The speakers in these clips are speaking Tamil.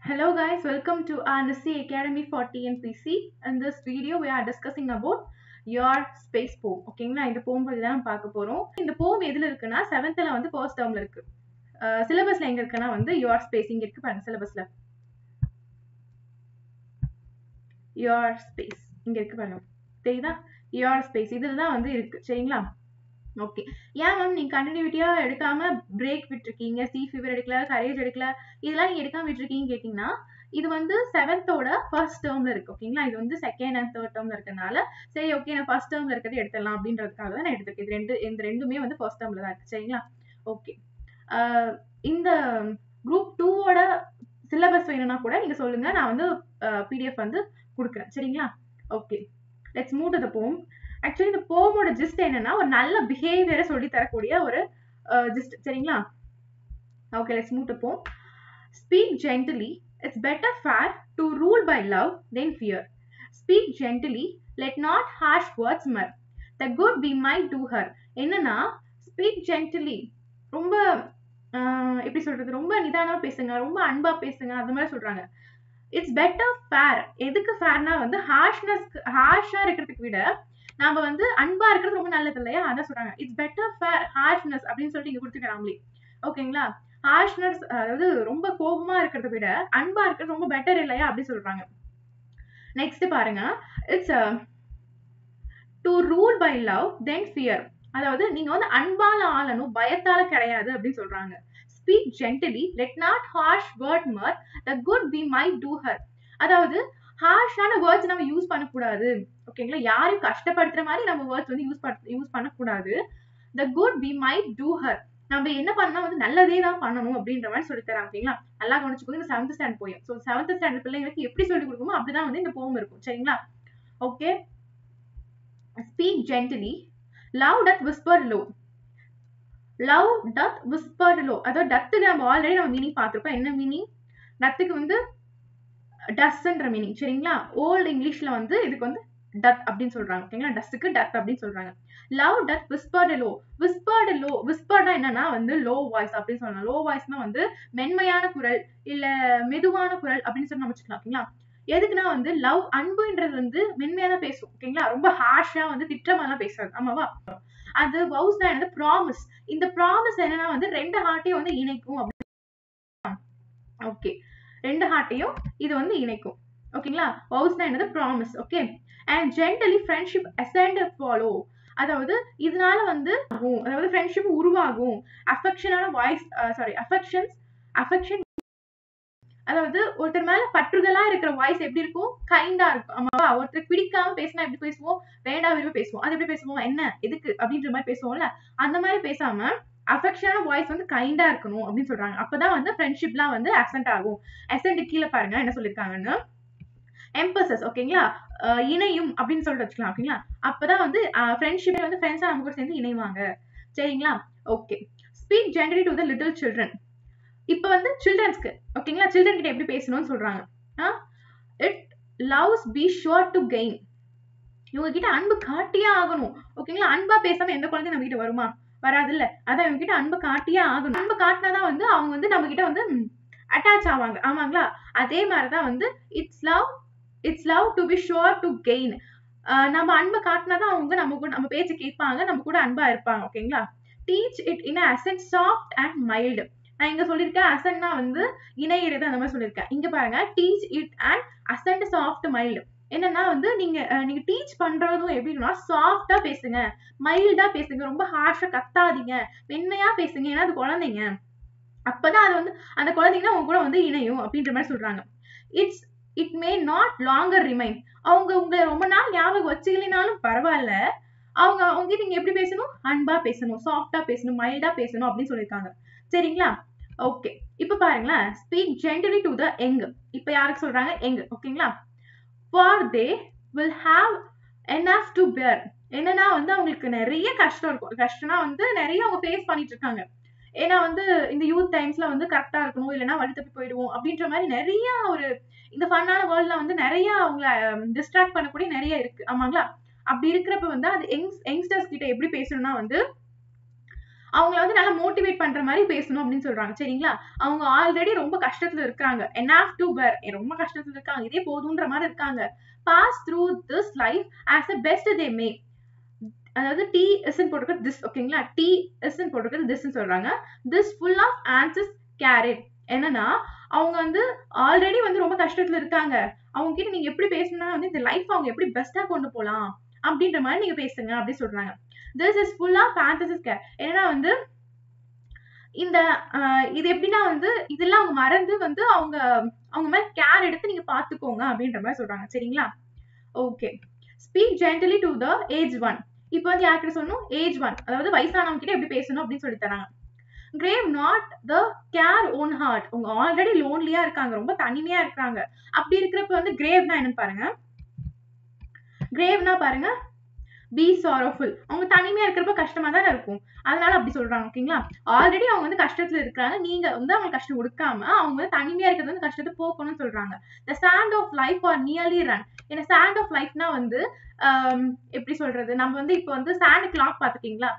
Hello guys, welcome to Anasi Academy for TNPC. In this video, we are discussing about your space poem. ஓகேங்களா இந்த போம் பத்தி தான் பார்க்க போறோம். இந்த போம் எதுல இருக்குன்னா 7thல வந்து ஃபர்ஸ்ட் டேர்ம்ல இருக்கு. சிலபஸ்ல எங்க இருக்குன்னா வந்து your space இங்க இருக்கு பாருங்க சிலபஸ்ல. your space இங்க இருக்கு பாருங்க. தெரியுதா? your space இதுல தான் வந்து இருக்கு. சரிங்களா? ஓகே ஏன் மேம் நீங்க கண்டினியூட்டியா எடுக்காம பிரேக் விட்டுருக்கீங்க சி ஃபீவர் எடுக்கல கரேஜ் எடுக்கல இதெல்லாம் நீங்க எடுக்காம விட்டுருக்கீங்கன்னு கேட்டீங்கன்னா இது வந்து 7th ஃபர்ஸ்ட் டேர்ம்ல இருக்கு ஓகேங்களா இது வந்து 2nd and 3rd டேர்ம்ல இருக்கனால சரி ஓகே நான் ஃபர்ஸ்ட் டேர்ம்ல இருக்கிறது எடுத்துடலாம் அப்படின்றதுக்காக தான் நான் எடுத்துருக்கேன் இந்த ரெண்டுமே வந்து ஃபர்ஸ்ட் டேர்ம்ல தான் இருக்கு சரிங்களா ஓகே இந்த குரூப் 2 சிலபஸ் வேணும்னா கூட நீங்க சொல்லுங்க நான் வந்து பிடிஎஃப் வந்து கொடுக்குறேன் சரிங்களா okay let's move to the போம் ஆக்சுவலி இந்த போமோட ஜிஸ்ட் என்னன்னா ஒரு நல்ல பிஹேவியரை சொல்லி தரக்கூடிய ஒரு ஜிஸ்ட் சரிங்களா okay let's move to poem speak gently it's better far to rule by love than fear speak gently let not harsh words mar the good we might do here என்னன்னா ஸ்பீக் ஜென்டலி ரொம்ப எப்படி சொல்றது ரொம்ப நிதானமா பேசுங்க ரொம்ப அன்பா பேசுங்க அந்த மாதிரி சொல்றாங்க இட்ஸ் பெட்டர் ஃபேர் எதுக்கு ஃபேர்னா வந்து ஹார்ஷா இருக்கிறதுக்கு விட நாம வந்து அன்பா இருக்கிறது ரொம்ப நல்லது இல்லையா அதான் சொல்றாங்க இட்ஸ் பெட்டர் ஃபேர் ஹார்ஷ்னஸ் அப்படின்னு சொல்லிட்டு இங்க கொடுத்துக்கிறாங்களே ஓகேங்களா ஹார்ஷ்னஸ் அதாவது ரொம்ப கோபமா இருக்கிறத விட அன்பா இருக்கிறது ரொம்ப பெட்டர் இல்லையா அப்படின்னு சொல்றாங்க நெக்ஸ்ட் பாருங்க it's to rule by love than fear அதாவது நீங்க வந்து அன்பால ஆளணும் பயத்தால கிடையாது அப்படின்னு சொல்றாங்க speak gently let not harsh word mar the good we might do here அதாவது ஹார்ஷான வேர்ட்ஸ் நம்ம யூஸ் பண்ணக்கூடாது ஓகேங்களா யாரையும் கஷ்டப்படுத்துற மாதிரி நம்ம வேர்ட்ஸ் வந்து யூஸ் பண்ணக்கூடாது the good we might do her நம்ம என்ன பண்ணா வந்து நல்லதே தான் பண்ணணும் அப்படின்ற மாதிரி சொல்லி தராங்க ஓகேங்களா நல்லா கவனிச்சுக்கோங்க இந்த 7th ஸ்டாண்டர்ட் போயும் ஸோ 7th ஸ்டாண்டர்ட் பிள்ளைங்களுக்கு எப்படி சொல்லி கொடுக்குமோ அப்படிதான் வந்து இந்த போம் இருக்கும் சரிங்களா okay speak gently love doth whisper low love doth whisper low அதாவது டத்துக்கு நம்ம ஆல்ரெடி நம்ம மீனிங் பார்த்துருக்கோம் என்ன மீனிங் டத்துக்கு வந்து டஸ்ன்ற மீனிங் சரிங்களா ஓல்டு இங்கிலீஷ்ல வந்து இதுக்கு வந்து டத் அப்படின்னு சொல்றாங்க ஓகேங்களா டஸ்க்கு டத் அப்படின்னு சொல்றாங்க லவ் டத் விஸ்பர்டு லோ விஸ்பர்டா என்னன்னா வந்து லோ வாய்ஸ் அப்படின்னு சொல்லலாம் லோ வாய்ஸ்னா வந்து மென்மையான குரல் இல்ல மெதுவான குரல் அப்படின்னு சொல்லி நம்ம வச்சுக்கலாம் ஓகேங்களா எதுக்குன்னா வந்து லவ் அன்புன்றது வந்து மென்மையா தான் பேசும் ஓகேங்களா ரொம்ப ஹார்ஷா வந்து திட்டமெல்லாம் பேசுறது ஆமாவா அது வவுஸ் தான் என்னது ப்ராமிஸ் இந்த ப்ராமிஸ் என்னன்னா வந்து 2 ஹார்ட்டையும் வந்து இணைக்கும் ஓகே 2 ஹார்ட்டையும் இது வந்து இணைக்கும் ஓகேங்களா வவுஸ்னா என்னது promise okay and gently friendship accent flow அதாவது இதனால வந்து அதாவது ஃப்ரெண்ட்ஷிப் உருவாகும் அஃபெக்ஷனான வாய்ஸ் அஃபெக்ஷன் அதாவது ஒருத்தர் மேல பற்றுதலா இருக்கிற வாய்ஸ் எப்படி இருக்கும் கைண்டா இருக்கும் ஆமாவா ஒருத்தர் பிடிக்காம பேசினா எப்படி பேசுவோம் வேண்டா விரும்ப பேசுவோம் அது எப்படி பேசுவோம் என்ன எதுக்கு அப்படின்ற மாதிரி பேசுவோம்ல அந்த மாதிரி பேசாம அஃபெக்ஷனான வாய்ஸ் வந்து கைண்டா இருக்கணும் அப்படின்னு சொல்றாங்க அப்பதான் வந்து ஃப்ரெண்ட்ஷிப்லாம் வந்து அசென்ட் ஆகும் அசென்ட் கீழே பாருங்க என்ன சொல்லிருக்காங்கன்னு எம்பசஸ் ஓகேங்களா இணையும் அப்படின்னு சொல்லிட்டு வச்சுக்கலாம் ஓகேங்களா அப்பதான் வந்து ஃப்ரெண்ட்ஷிப்பை வந்து ஃப்ரெண்ட்ஸா நம்ம கூட சேர்ந்து இணைவாங்க சரிங்களா okay speak gently to the little children இப்போ வந்து சில்ட்ரன்ஸ்க்கு ஓகேங்களா சில்ட்ரன் கிட்ட எப்படி பேசணும்னு சொல்றாங்க it loves be sure to gain இவங்க கிட்ட அன்பு காட்டியே ஆகணும் ஓகேங்களா அன்பா பேசாம எந்த குழந்தை நம்ம கிட்ட வருமா வராது இல்ல அதான் இவங்க கிட்ட அன்பு காட்டியே ஆகணும் அன்பு காட்டினாதான் வந்து அவங்க வந்து நம்ம கிட்ட வந்து அட்டாச் ஆவாங்க ஆமாங்களா அதே மாதிரிதான் வந்து it's love to be sure to gain நம்ம அன்பை காட்டினாதான் அவங்க நம்ம பேச்சு கேட்பாங்க நம்ம கூட அன்பா இருப்பாங்க ஓகேங்களா teach it in ascent soft and mild நான் இங்க சொல்லியிருக்கேன் அசென்ட்னா வந்து இணையிறது அந்த மாதிரி சொல்லியிருக்கேன் இங்க பாருங்க teach it and ascent soft mild என்னன்னா வந்து நீங்க டீச் பண்றதும் எப்படின்னா சாஃப்டா பேசுங்க மைல்டா பேசுங்க ரொம்ப ஹார்ஷா கத்தாதீங்க மென்மையா பேசுங்க ஏன்னா அது குழந்தைங்க அப்பதான் அது வந்து அந்த குழந்தைங்க அவங்க கூட வந்து இணையும் அப்படின்ற மாதிரி சொல்றாங்க it may not longer remain அவங்க உங்களை ரொம்ப நாள் ஞாபகம் வச்சுக்கலினாலும் பரவாயில்ல அவங்க கிட்ட நீங்க எப்படி பேசணும் அன்பா பேசணும் சாஃப்டா பேசணும் மைல்டா பேசணும் அப்படின்னு சொல்லியிருக்காங்க சரிங்களா ஓகே இப்ப பாருங்களேன் speak gently to the young இப்ப யாருக்கு சொல்றாங்க யங் ஓகேங்களா for they will have enough to per என்னன்னா வந்து அவங்களுக்கு நிறைய கஷ்டம் இருக்கும் கஷ்டம்னா வந்து நிறைய அவங்க ஃபேஸ் பண்ணிட்டு இருக்காங்க ஏன்னா வந்து இந்த யூத் டைம்ஸ்ல வந்து கரெக்டா இருக்கணும் இல்லைன்னா வழி தப்பி போயிடுவோம் அப்படின்ற மாதிரி நிறைய ஒரு இந்த ஃபன்னான வேர்ல்ட்ல வந்து நிறைய அவங்கள டிஸ்ட்ராக்ட் பண்ணக்கூடிய நிறைய இருக்கு ஆமாங்களா அப்படி இருக்கிறப்ப வந்து அது யங்ஸ்டர்ஸ் கிட்ட எப்படி பேசணும்னா வந்து அவங்கள வந்து நல்லா மோட்டிவேட் பண்ற மாதிரி பேசணும் அப்படின்னு சொல்றாங்க. சரிங்களா? அவங்க ஆல்ரெடி ரொம்ப கஷ்டத்துல இருக்காங்க. enough to bear. ரொம்ப கஷ்டத்துல இருக்காங்க. இதே போதுன்ற மாதிரி இருக்காங்க. pass through this life as the best they may. அதாவது டி இஸ்ன்னு போட்டுக்கிறது திஸ். ஓகேங்களா? டி இஸ்ன்னு போட்டுக்கிறது திஸ்ன்னு சொல்றாங்க. this full of answers carried. என்னன்னா அவங்க வந்து ஆல்ரெடி வந்து ரொம்ப கஷ்டத்துல இருக்காங்க. அவங்க கிட்ட நீங்க எப்படி பேசணும்னா வந்து இந்த லைஃப் அவங்க எப்படி பெஸ்டா கொண்டு போலாம் அப்படின்ற மாதிரி நீங்க பேசுங்க அப்படின்னு சொல்றாங்க. this is full of answers care. ஏன்னா வந்து இந்த இது எப்படின்னா வந்து இதெல்லாம் அவங்க மறந்து வந்து அவங்க மேல கேர் எடுத்து நீங்க பாத்துக்கோங்க அப்படின்ற மாதிரி சொல்றாங்க. சரிங்களா? Okay. Speak gently to the aged one. இப்போ வந்து யார்கிட்ட சொல்லணும்? ஏஜ் ஒன், அதாவது வயசானவங்க கிட்ட எப்படி பேசணும் அப்படின்னு சொல்லி தராங்க. Crave not the care own heart. அவங்க ஆல்ரெடி லோன்லியா இருக்காங்க, ரொம்ப தனிமையா இருக்காங்க. அப்படி இருக்கிறப்ப வந்து கிரேவ்னா என்னன்னு பாருங்க. கிரேவ்னா பாருங்க பி சாரோஃபுல். அவங்க தனிமையா இருக்கிறப்ப கஷ்டமா தானே இருக்கும், அதனால அப்படி சொல்றாங்க. ஓகேங்களா? ஆல்ரெடி அவங்க வந்து கஷ்டத்துல இருக்காங்க, நீங்க வந்து அவங்க கஷ்டம் கொடுக்காம அவங்க வந்து தனிமையா இருக்கிறது வந்து கஷ்டத்தை போக்கணும்னு சொல்றாங்க. The sand of life are nearly run. ஏன்னா சாண்ட் ஆஃப் லைஃப்னா வந்து எப்படி சொல்றது, நம்ம வந்து இப்போ வந்து சாண்ட் கிளாக் பாத்துக்கீங்களா,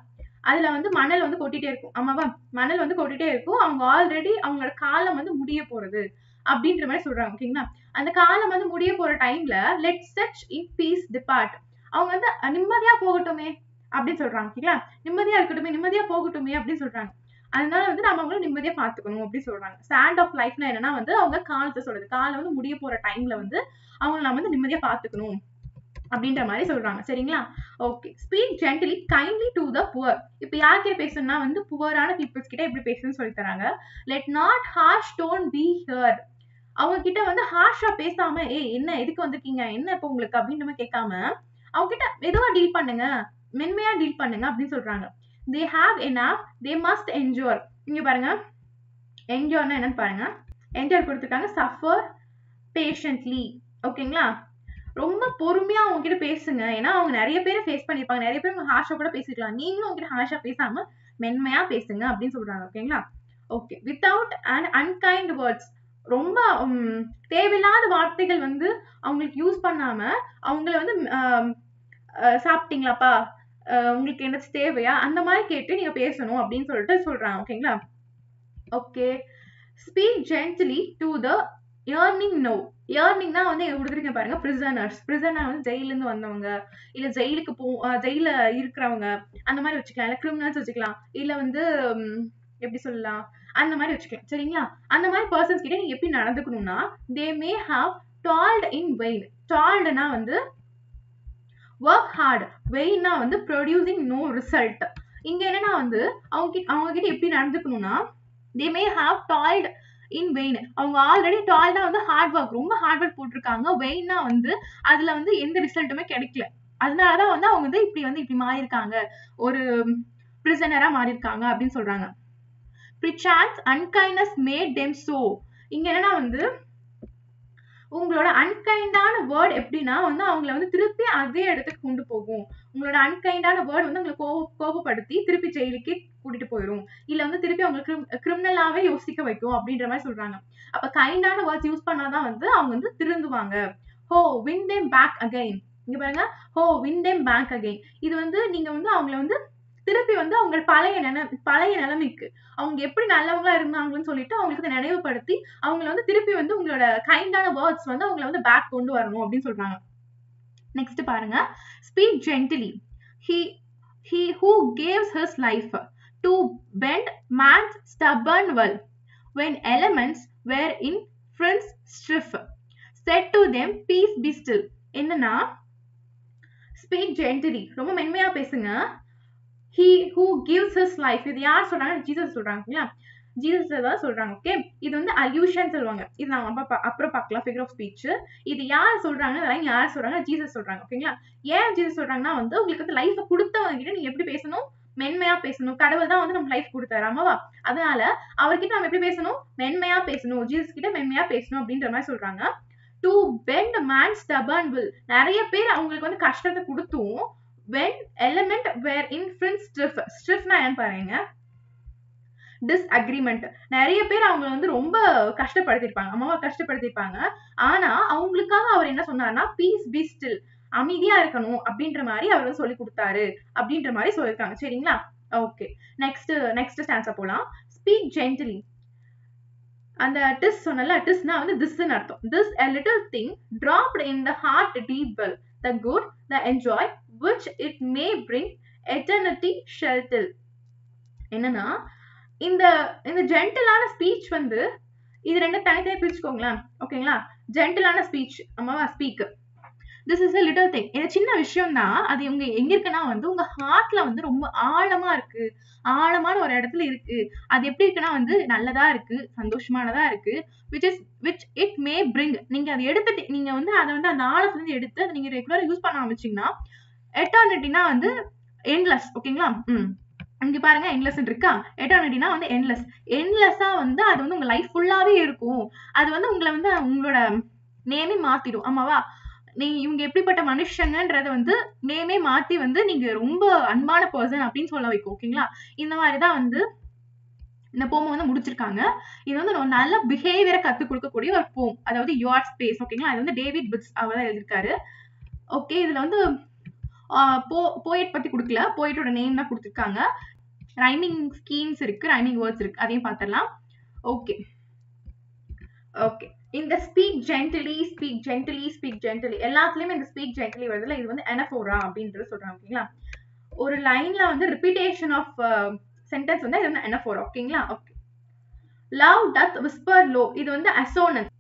அதுல வந்து மணல் வந்து கொட்டிட்டே இருக்கும். ஆமாவா? மணல் வந்து கொட்டிட்டே இருக்கும். அவங்க ஆல்ரெடி அவங்களோட காலம் வந்து முடிய போறது அப்படின்ற மாதிரி சொல்றாங்க. ஓகேங்களா? அந்த காலம் வந்து முடிய போற டைம்ல let such in peace depart. அவங்க வந்து நிம்மதியா போகட்டுமே அப்படின்னு சொல்றாங்க. ஓகேங்களா? நிம்மதியா இருக்கட்டுமே, நிம்மதியா போகட்டுமே அப்படின்னு சொல்றாங்க. அதனால வந்து நம்ம அவங்கள நிம்மதியா பாத்துக்கணும் அப்படின்னு சொல்றாங்க. ஸ்டாண்ட் ஆஃப் லைஃப்னா என்னன்னா வந்து அவங்க காலத்தை சொல்றது, காலம் வந்து முடிய போற டைம்ல வந்து அவங்க நம்ம வந்து நிம்மதியா பாத்துக்கணும் அப்படின்ற மாதிரி சொல்றாங்க. சரிங்களா? Okay. Speak gently kindly to the poor. இப்ப யார்கிட்ட பேசணும்னா வந்து புவரான பீப்புள்ஸ் கிட்ட எப்படி பேசணும்னு சொல்லி தராங்க. Let not harsh tone be heard. அவங்க கிட்ட வந்து ஹார்ஷா பேசாம என்ன எதுக்கு வந்திருக்கீங்க, என்ன இப்ப உங்களுக்கு அப்படின்ற மாதிரி கேட்காம அவங்க கிட்ட மெதுவா டீல் பண்ணுங்க, மென்மையா டீல் பண்ணுங்க அப்படின்னு சொல்றாங்க. they have enough, they must endure. இங்க பாருங்க, endure என்னன்னு பாருங்க. endure கொடுத்துருக்காங்க, suffer patiently. ஓகேங்களா? ரொம்ப பொறுமையா அவங்க கிட்ட பேசுங்க. ஏன்னா அவங்க நிறைய பேரை ஃபேஸ் பண்ணிருப்பாங்க, நிறைய பேர் ஹார்ஷா கூட பேசிக்கலாம். நீங்களும் அவங்க கிட்ட ஹார்ஷா பேசாம மென்மையா பேசுங்க அப்படின்னு சொல்றாங்க. ஓகேங்களா? Okay. Without and unkind words. ரொம்ப தேவையில்லாத வார்த்தைகள் வந்து அவங்களுக்கு யூஸ் பண்ணாம அவங்கள வந்து சாப்பிட்டீங்களாப்பா, உங்களுக்கு என்ன தேவையா, அந்த மாதிரி கேட்டு நீங்க பேசணும் அப்படின்னு சொல்லிட்டு சொல்றாங்க. ஓகேங்களா? Okay. Speak gently to the erring know. ஏர்னிங்னா வந்து கொடுத்துருக்க பாருங்க, பிரிசனர்ஸ். பிரிசனர் வந்து ஜெயில இருந்து வந்தவங்க, இல்ல ஜெயிலுக்கு ஜெயில இருக்கிறவங்க அந்த மாதிரி வச்சுக்கலாம், இல்ல கிரிமினல்ஸ் வச்சுக்கலாம், இல்ல வந்து எப்படி சொல்லலாம் அந்த மாதிரி வச்சுக்கலாம். சரிங்களா? அந்த மாதிரி பர்சன்ஸ் கிட்ட நீங்க எப்படி நடந்துக்கணும்னா they may have toiled in vain. toiledனா வந்து work hard, vainனா வந்து producing no result. இங்க என்னன்னா வந்து அவங்க கிட்ட எப்படி நடந்துக்கணும்னா they may have toiled in vain. அவங்க ஆல்ரெடி டாய்ல்னா வந்து ஹார்ட் ஒர்க், ரொம்ப ஹார்ட் ஒர்க் போட்டிருக்காங்க. வெயின்னா வந்து அதுல வந்து எந்த ரிசல்ட்டுமே கிடைக்கல. அதனாலதான் வந்து அவங்க வந்து இப்படி மாறி இருக்காங்க, ஒரு பிரிசனரா மாறி இருக்காங்க அப்படின்னு சொல்றாங்க. perchance unkindness made them so. இங்க என்னன்னா வந்து உங்களோட அன்கைண்டான வேர்ட் எப்படின்னா வந்து அவங்கள வந்து திருப்பி அதே இடத்துக்கு கொண்டு போகும். உங்களோட அன்கைண்டான வேர்ட் வந்து உங்களை கோபப்படுத்தி திருப்பி ஜெயிலுக்கு கூட்டிட்டு போயிடும், இல்ல வந்து திருப்பி அவங்களுக்கு கிரிமினலாவே யோசிக்க வைக்கும் அப்படின்ற மாதிரி சொல்றாங்க. அப்ப கைண்டான வேர்ட்ஸ் யூஸ் பண்ணாதான் வந்து அவங்க வந்து திருந்துவாங்க. ஹோ வின் தேம் பேக் அகைன். இங்க பாருங்க, ஹோ வின் தேம் பேக் அகைன். இது வந்து நீங்க வந்து அவங்கள வந்து திருப்பி வந்து அவங்க பழைய நிலைமைக்கு, அவங்க எப்படி நல்லவங்களா இருந்தாங்கன்னு சொல்லிட்டு அவங்களுக்கு நினைவுபடுத்தி அவங்களை வந்து திருப்பி வந்து உங்களோட கைண்டான வேர்ட்ஸ் வந்து அவங்களை வந்து பேக் கொண்டு வரணும் அப்படின்னு சொல்றாங்க. நெக்ஸ்ட் பாருங்க, speak ஜென்டலி. he who gives his life to bend man's stubborn will, when elements were in friends strife, said to them peace be still. என்னன்னா ஸ்பீக் ஜென்டலி, ரொம்ப மென்மையா பேசுங்க. he who gives his life, இது யார் சொல்றாங்க? ஜீசஸ் சொல்றாங்க. ஜீசஸ் தான் சொல்றாங்க. ஓகே. இது வந்து அல்யூஷன் சொல்லுவாங்க. இது நம்ம அப்புறம் பார்க்கலாம், ஃபிகர் ஆஃப் ஸ்பீச். இது யார் சொல்றாங்கன்னா யார் சொல்றாங்க? ஜீசஸ் சொல்றாங்க. ஓகேங்களா? ஏன் ஜீசஸ் சொல்றாங்கன்னா வந்து உங்களுக்கு வந்து லைஃப் கொடுத்தவங்க கிட்ட நீங்க எப்படி பேசணும்? மென்மையா பேசணும். கடவுள் தான் வந்து நம்ம லைஃப் கொடுத்தாரு, ஆமாவா? அதனால அவர்கிட்ட நம்ம எப்படி பேசணும்? மென்மையா பேசணும். ஜீசஸ் கிட்ட மென்மையா பேசணும் அப்படின்ற மாதிரி சொல்றாங்க. To bend man stubborn will. நிறைய பேர் அவங்களுக்கு வந்து கஷ்டத்தை கொடுத்தும் when element were in friends strife. strife-னா என்னன்னு பாருங்க, disagreement. நிறைய பேர் அவங்க வந்து ரொம்ப கஷ்டப்படுத்திருப்பாங்க, அம்மாவை கஷ்டப்படுத்திருப்பாங்க. ஆனா அவங்களுக்காக அவர் என்ன சொன்னார்னா பீஸ் பி ஸ்டில், அமைதியா இருக்கணும் அப்படின்ற மாதிரி அவர் வந்து சொல்லி கொடுத்தாரு அப்படின்ற மாதிரி சொல்லியிருக்காங்க. சரிங்களா? ஓகே, நெக்ஸ்ட் ஸ்டான்ஸா போலாம். ஸ்பீக் ஜென்டிலி. அந்த டிஸ் சொன்னல, டிஸ்னா வந்து திஸ்ன்னு அர்த்தம். This a little thing dropped in the heart deep well, the good, the enjoy, which it may bring eternity shall tell. என்னன்னா இந்த இந்த ஜென்டிலான ஸ்பீச் வந்து இது ரெண்டு தனித்தனி பிரிச்சுக்கோங்களேன். ஓகேங்களா? ஜென்டிலான ஸ்பீச் அம்மாவா speak. This is a little thing. இது சின்ன விஷயம் தான். அது எங்க இருக்குன்னா வந்து உங்க ஹார்ட்ல வந்து ரொம்ப ஆழமா இருக்கு, ஆழமான ஒரு இடத்துல இருக்கு. அது எப்படி இருக்குன்னா வந்து நல்லதா இருக்கு, சந்தோஷமானதா இருக்கு. which it may bring. நீங்க அதை எடுத்துட்டு நீங்க வந்து அதை வந்து அந்த ஆழத்துல இருந்து எடுத்து அதை நீங்க ரெகுலரா யூஸ் பண்ண ஆரம்பிச்சீங்கன்னா எட்டர்னிட்டினா வந்து எண்ட்லெஸ். ஓகேங்களா? இங்க பாருங்க எண்ட்லெஸ் இருக்கா. எட்டர்னிட்டினா வந்து எண்ட்லெஸ்ஸா வந்து அது வந்து உங்க லைஃப் ஃபுல்லாவே இருக்கும். அது வந்து உங்களை வந்து உங்களோட நேமே மாத்திடும். ஆமாவா? இவங்க எப்படிப்பட்ட மனுஷங்கன்றத வந்து நேமே மாத்தி வந்து நீங்க ரொம்ப அன்பான பர்சன் அப்படின்னு சொல்ல வைக்கும். ஓகேங்களா? இந்த மாதிரிதான் வந்து இந்த போம் வந்து முடிச்சிருக்காங்க. இது வந்து ஒரு நல்ல பிஹேவியரை கத்துக் கொடுக்கக்கூடிய ஒரு போம். அதாவது யுவர் ஸ்பேஸ். ஓகேங்களா? இது வந்து டேவிட் பிட்ஸ் அவர் தான் எழுதியிருக்காரு. ஓகே, இதுல வந்து போயட் பத்தி கொடுக்கல, போயட்டோட நேம் தான் கொடுத்துருக்காங்க. ரைமிங் ஸ்கீம்ஸ் இருக்கு, ரைமிங் வேர்ட்ஸ் இருக்கு, அதையும் பார்த்துடலாம். ஓகே ஓகே, இந்த ஸ்பீக் ஜென்டிலி எல்லாத்துலயுமே இந்த ஸ்பீக் ஜென்டிலி வருதுல, இது வந்து அனஃபோரா அப்படின்றது சொல்றாங்க. ஓகேங்களா? ஒரு லைன்ல வந்து ரிப்பீட்டேஷன் ஆஃப் சென்டென்ஸ் வந்து இது வந்து அனஃபோரா. ஓகேங்களா? Okay. Love doth whisper low, இது வந்து அசோனன்ஸ்.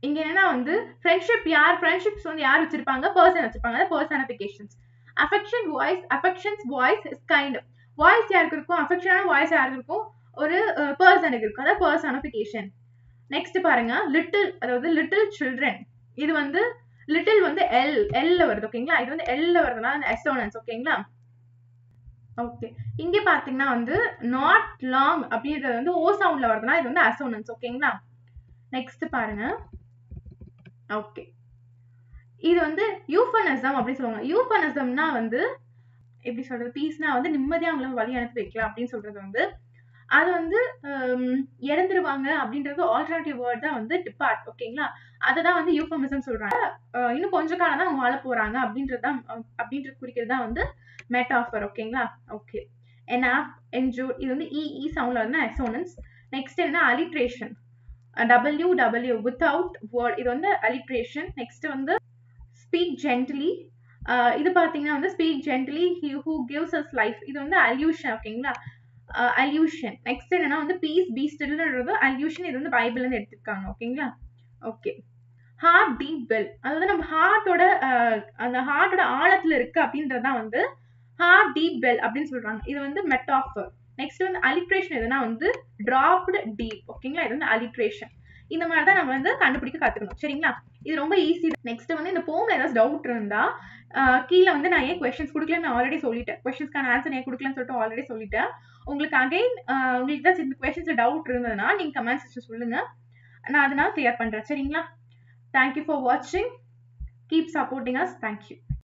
இங்க என்னன்னா வந்து ஃப்ரெண்ட்ஷிப்ஸ் வந்து யார் வச்சிருப்பாங்க? பர்சன் வச்சிருப்பாங்க. அதாவது personifications. Affection's voice is kind. Voice யாருக்கு இருக்கும்? அஃபெக்ஷனான வாய்ஸ் யாருக்கு இருக்கும்? ஒரு பர்சனுக்கு இருக்கும். அதாவது பர்சனிஃபிகேஷன். நெக்ஸ்ட் பாருங்க, லிட்டில் சில்ட்ரன். இது வந்து லிட்டில் வந்து எல்ல வருது. ஓகேங்களா? இது வந்து எல்ல வருதுனால அசோனன்ஸ். ஓகேங்களா? ஓகே, இங்க பாத்தீங்கன்னா வந்து நாட் லாங் அப்படின்றது வந்து ஓ சவுண்ட்ல வருதுன்னா இது வந்து அசோனன்ஸ். ஓகேங்களா? நெக்ஸ்ட் பாருங்க. ஓகே, இது வந்து யூஃபனிசம் அப்படின்னு சொல்லுவாங்க. யூஃபனிசம்னா வந்து எப்படி சொல்றது? பீஸ்னா வந்து நிம்மதியா அவங்களை வழி அனுப்பி வைக்கலாம் அப்படின்னு சொல்றது வந்து அது வந்து இறந்துருவாங்க அப்படின்றது ஆல்டர்னேட்டிவ் வேர்ட் தான் வந்து டிபார்ட். ஓகேங்களா? அததான் வந்து யூஃபமிசம் சொல்றாங்க. இன்னும் கொஞ்ச காலம் தான் அவங்க வாழ போறாங்க அப்படின்றது குறிக்கிறது தான் வந்து மெட்டாஃபர். ஓகேங்களா? ஓகே, எனாஃப், என்ஜூர், இது வந்து இ சவுண்ட்ல வந்து அசோனன்ஸ். நெக்ஸ்ட் என்ன? அலிட்ரேஷன். WW வித்தவுட் வேர்ட், இது வந்து அலிட்ரேஷன். நெக்ஸ்ட் வந்து ஸ்பீக் ஜென்டிலி. இது பாத்தீங்கன்னா வந்து speak gently who gives us life, இது வந்து அல்யூஷன். ஓகேங்களா? அல்யூஷன். நெக்ஸ்ட் என்னன்னா வந்து பீஸ் பி ஸ்டில்ன்றது அல்யூஷன். இது வந்து பைபிள்ல இருந்து எடுத்துருக்காங்க. ஓகேங்களா? ஓகே, ஹார்ட் டீப் வெல், அதாவது நம்ம ஹார்ட்டோட அந்த ஹார்ட்டோட ஆழத்துல இருக்கு அப்படின்றதான் வந்து ஹார்ட் டீப் வெல் அப்படின்னு சொல்றாங்க. இது வந்து மெட்டாஃபர். நெக்ஸ்ட் வந்து அலிட்ரேஷன். எதுனா வந்து டிராப்டு டீப். ஓகேங்களா? இது வந்து அலிட்ரேஷன். இந்த மாதிரி தான் நம்ம வந்து கண்டுபிடிக்க கத்துக்கணும். சரிங்களா? இது ரொம்ப ஈஸி. நெக்ஸ்ட் வந்து இந்த போம்ல ஏதாவது டவுட் இருந்தா கீழே வந்து நான் ஏன் கொஸ்டின்ஸ் கொடுக்கலன்னு நான் ஆல்ரெடி சொல்லிட்டேன். கொஸ்டின்ஸ்க்கான ஆன்சர் ஏன் கொடுக்கலன்னு சொல்லிட்டு ஆல்ரெடி சொல்லிட்டேன். உங்களுக்கு அகைன் உங்களுக்கு ஏதாச்சும் இந்த கொஸ்டின்ஸ்ல டவுட் இருந்ததுன்னா நீங்க கமெண்ட் செக்ஷன் சொல்லுங்க, நான் அதனால கிளியர் பண்றேன். சரிங்களா? Thank you for watching. Keep supporting us. Thank you.